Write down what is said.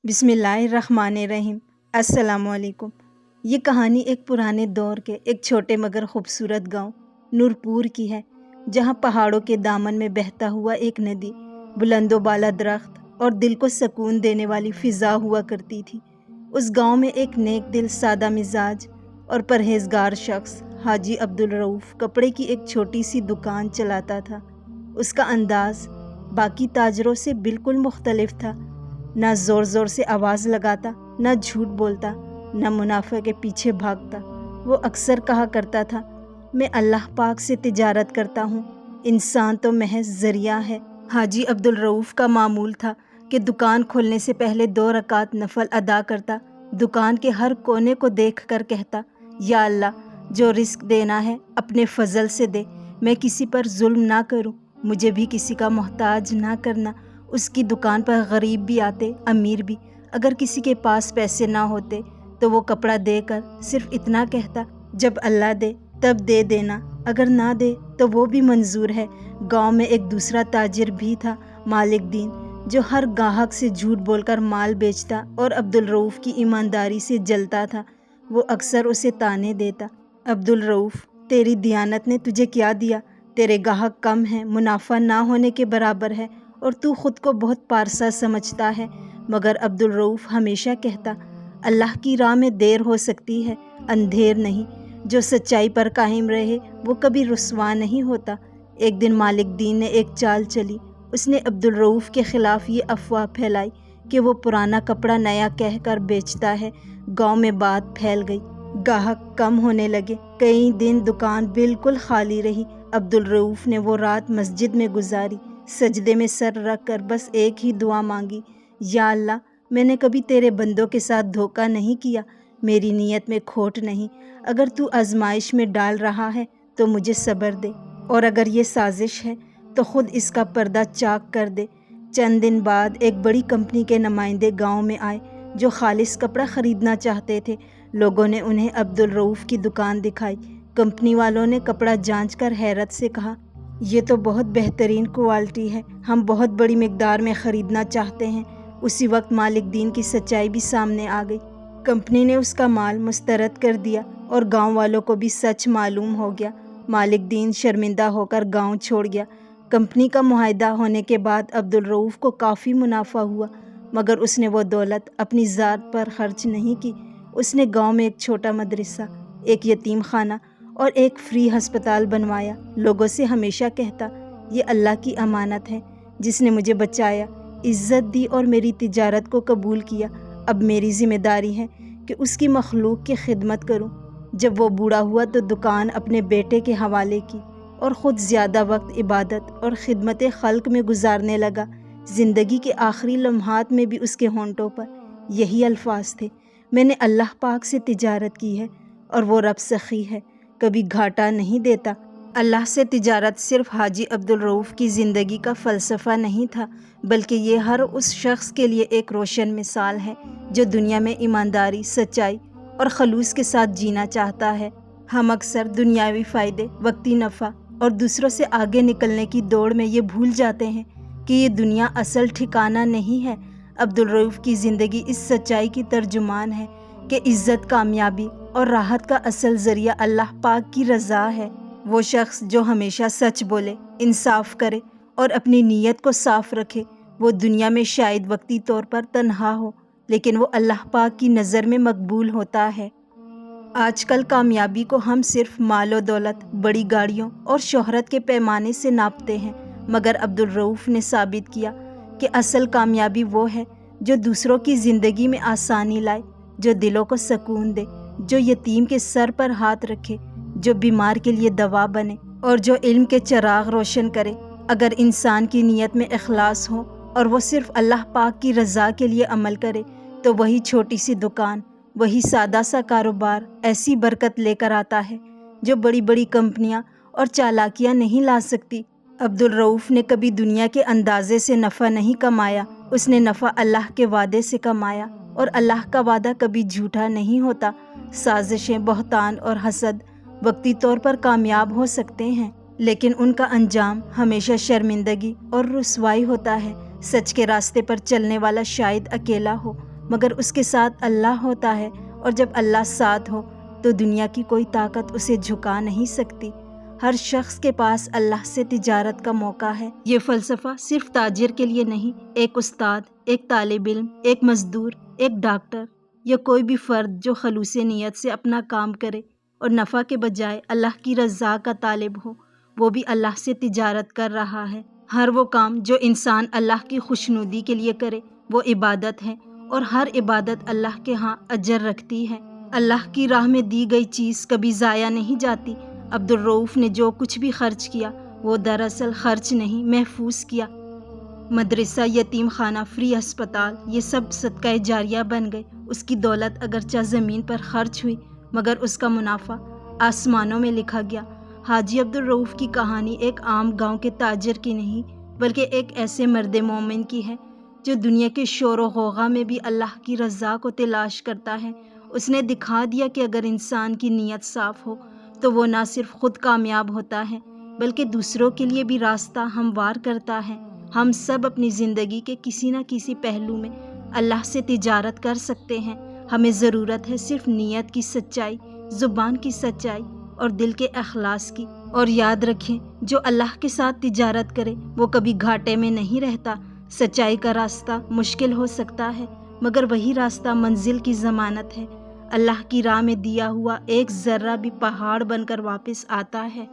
بسم اللہ الرحمن الرحیم۔ السلام علیکم۔ یہ کہانی ایک پرانے دور کے ایک چھوٹے مگر خوبصورت گاؤں نورپور کی ہے، جہاں پہاڑوں کے دامن میں بہتا ہوا ایک ندی، بلند و بالا درخت اور دل کو سکون دینے والی فضا ہوا کرتی تھی۔ اس گاؤں میں ایک نیک دل، سادہ مزاج اور پرہیزگار شخص حاجی عبدالرؤف کپڑے کی ایک چھوٹی سی دکان چلاتا تھا۔ اس کا انداز باقی تاجروں سے بالکل مختلف تھا، نہ زور زور سے آواز لگاتا، نہ جھوٹ بولتا، نہ منافع کے پیچھے بھاگتا۔ وہ اکثر کہا کرتا تھا، میں اللہ پاک سے تجارت کرتا ہوں، انسان تو محض ذریعہ ہے۔ حاجی عبدالرؤف کا معمول تھا کہ دکان کھولنے سے پہلے 2 رکعت نفل ادا کرتا، دکان کے ہر کونے کو دیکھ کر کہتا، یا اللہ، جو رزق دینا ہے اپنے فضل سے دے، میں کسی پر ظلم نہ کروں، مجھے بھی کسی کا محتاج نہ کرنا۔ اس کی دکان پر غریب بھی آتے، امیر بھی، اگر کسی کے پاس پیسے نہ ہوتے تو وہ کپڑا دے کر صرف اتنا کہتا، جب اللہ دے تب دے دینا، اگر نہ دے تو وہ بھی منظور ہے۔ گاؤں میں ایک دوسرا تاجر بھی تھا، مالک دین، جو ہر گاہک سے جھوٹ بول کر مال بیچتا اور عبدالرؤف کی ایمانداری سے جلتا تھا۔ وہ اکثر اسے طعنے دیتا، عبدالرؤف، تیری دیانت نے تجھے کیا دیا؟ تیرے گاہک کم ہیں، منافع نہ ہونے کے برابر ہے، اور تو خود کو بہت پارسا سمجھتا ہے۔ مگر عبدالرؤف ہمیشہ کہتا، اللہ کی راہ میں دیر ہو سکتی ہے، اندھیر نہیں۔ جو سچائی پر قائم رہے وہ کبھی رسوا نہیں ہوتا۔ ایک دن مالک دین نے ایک چال چلی۔ اس نے عبدالرؤف کے خلاف یہ افواہ پھیلائی کہ وہ پرانا کپڑا نیا کہہ کر بیچتا ہے۔ گاؤں میں بات پھیل گئی، گاہک کم ہونے لگے، کئی دن دکان بالکل خالی رہی۔ عبدالرؤف نے وہ رات مسجد میں گزاری، سجدے میں سر رکھ کر بس ایک ہی دعا مانگی، یا اللہ، میں نے کبھی تیرے بندوں کے ساتھ دھوکہ نہیں کیا، میری نیت میں کھوٹ نہیں، اگر تو آزمائش میں ڈال رہا ہے تو مجھے صبر دے، اور اگر یہ سازش ہے تو خود اس کا پردہ چاک کر دے۔ چند دن بعد ایک بڑی کمپنی کے نمائندے گاؤں میں آئے، جو خالص کپڑا خریدنا چاہتے تھے۔ لوگوں نے انہیں عبدالرؤف کی دکان دکھائی۔ کمپنی والوں نے کپڑا جانچ کر حیرت سے کہا، یہ تو بہت بہترین کوالٹی ہے، ہم بہت بڑی مقدار میں خریدنا چاہتے ہیں۔ اسی وقت مالک دین کی سچائی بھی سامنے آ گئی۔ کمپنی نے اس کا مال مسترد کر دیا اور گاؤں والوں کو بھی سچ معلوم ہو گیا۔ مالک دین شرمندہ ہو کر گاؤں چھوڑ گیا۔ کمپنی کا معاہدہ ہونے کے بعد عبدالرؤف کو کافی منافع ہوا، مگر اس نے وہ دولت اپنی ذات پر خرچ نہیں کی۔ اس نے گاؤں میں ایک چھوٹا مدرسہ، ایک یتیم خانہ اور ایک فری ہسپتال بنوایا۔ لوگوں سے ہمیشہ کہتا، یہ اللہ کی امانت ہے، جس نے مجھے بچایا، عزت دی اور میری تجارت کو قبول کیا۔ اب میری ذمہ داری ہے کہ اس کی مخلوق کی خدمت کروں۔ جب وہ بوڑھا ہوا تو دکان اپنے بیٹے کے حوالے کی اور خود زیادہ وقت عبادت اور خدمت خلق میں گزارنے لگا۔ زندگی کے آخری لمحات میں بھی اس کے ہونٹوں پر یہی الفاظ تھے، میں نے اللہ پاک سے تجارت کی ہے اور وہ رب سخی ہے، کبھی گھاٹا نہیں دیتا۔ اللہ سے تجارت صرف حاجی عبدالرؤف کی زندگی کا فلسفہ نہیں تھا، بلکہ یہ ہر اس شخص کے لیے ایک روشن مثال ہے جو دنیا میں ایمانداری، سچائی اور خلوص کے ساتھ جینا چاہتا ہے۔ ہم اکثر دنیاوی فائدے، وقتی نفع اور دوسروں سے آگے نکلنے کی دوڑ میں یہ بھول جاتے ہیں کہ یہ دنیا اصل ٹھکانہ نہیں ہے۔ عبدالرؤف کی زندگی اس سچائی کی ترجمان ہے کہ عزت، کامیابی اور راحت کا اصل ذریعہ اللہ پاک کی رضا ہے۔ وہ شخص جو ہمیشہ سچ بولے، انصاف کرے اور اپنی نیت کو صاف رکھے، وہ دنیا میں شاید وقتی طور پر تنہا ہو، لیکن وہ اللہ پاک کی نظر میں مقبول ہوتا ہے۔ آج کل کامیابی کو ہم صرف مال و دولت، بڑی گاڑیوں اور شہرت کے پیمانے سے ناپتے ہیں، مگر عبدالرؤف نے ثابت کیا کہ اصل کامیابی وہ ہے جو دوسروں کی زندگی میں آسانی لائے، جو دلوں کو سکون دے، جو یتیم کے سر پر ہاتھ رکھے، جو بیمار کے لیے دوا بنے اور جو علم کے چراغ روشن کرے۔ اگر انسان کی نیت میں اخلاص ہو اور وہ صرف اللہ پاک کی رضا کے لیے عمل کرے، تو وہی چھوٹی سی دکان، وہی سادہ سا کاروبار ایسی برکت لے کر آتا ہے جو بڑی بڑی کمپنیاں اور چالاکیاں نہیں لا سکتی۔ عبدالرؤف نے کبھی دنیا کے اندازے سے نفع نہیں کمایا، اس نے نفع اللہ کے وعدے سے کمایا، اور اللہ کا وعدہ کبھی جھوٹا نہیں ہوتا۔ سازشیں، بہتان اور حسد وقتی طور پر کامیاب ہو سکتے ہیں، لیکن ان کا انجام ہمیشہ شرمندگی اور رسوائی ہوتا ہے۔ سچ کے راستے پر چلنے والا شاید اکیلا ہو، مگر اس کے ساتھ اللہ ہوتا ہے، اور جب اللہ ساتھ ہو تو دنیا کی کوئی طاقت اسے جھکا نہیں سکتی۔ ہر شخص کے پاس اللہ سے تجارت کا موقع ہے۔ یہ فلسفہ صرف تاجر کے لیے نہیں، ایک استاد، ایک طالب علم، ایک مزدور، ایک ڈاکٹر یا کوئی بھی فرد جو خلوص نیت سے اپنا کام کرے اور نفع کے بجائے اللہ کی رضا کا طالب ہو، وہ بھی اللہ سے تجارت کر رہا ہے۔ ہر وہ کام جو انسان اللہ کی خوشنودی کے لیے کرے وہ عبادت ہے، اور ہر عبادت اللہ کے ہاں اجر رکھتی ہے۔ اللہ کی راہ میں دی گئی چیز کبھی ضائع نہیں جاتی۔ عبدالرؤف نے جو کچھ بھی خرچ کیا وہ دراصل خرچ نہیں، محفوظ کیا۔ مدرسہ، یتیم خانہ، فری ہسپتال، یہ سب صدقہ جاریہ بن گئے۔ اس کی دولت اگرچہ زمین پر خرچ ہوئی مگر اس کا منافع آسمانوں میں لکھا گیا۔ حاجی عبدالرؤف کی کہانی ایک عام گاؤں کے تاجر کی نہیں بلکہ ایک ایسے مرد مومن کی ہے جو دنیا کے شور و غوغا میں بھی اللہ کی رضا کو تلاش کرتا ہے۔ اس نے دکھا دیا کہ اگر انسان کی نیت صاف ہو تو وہ نہ صرف خود کامیاب ہوتا ہے بلکہ دوسروں کے لیے بھی راستہ ہموار کرتا ہے۔ ہم سب اپنی زندگی کے کسی نہ کسی پہلو میں اللہ سے تجارت کر سکتے ہیں۔ ہمیں ضرورت ہے صرف نیت کی سچائی، زبان کی سچائی اور دل کے اخلاص کی۔ اور یاد رکھیں، جو اللہ کے ساتھ تجارت کرے وہ کبھی گھاٹے میں نہیں رہتا۔ سچائی کا راستہ مشکل ہو سکتا ہے مگر وہی راستہ منزل کی ضمانت ہے۔ اللہ کی راہ میں دیا ہوا ایک ذرہ بھی پہاڑ بن کر واپس آتا ہے۔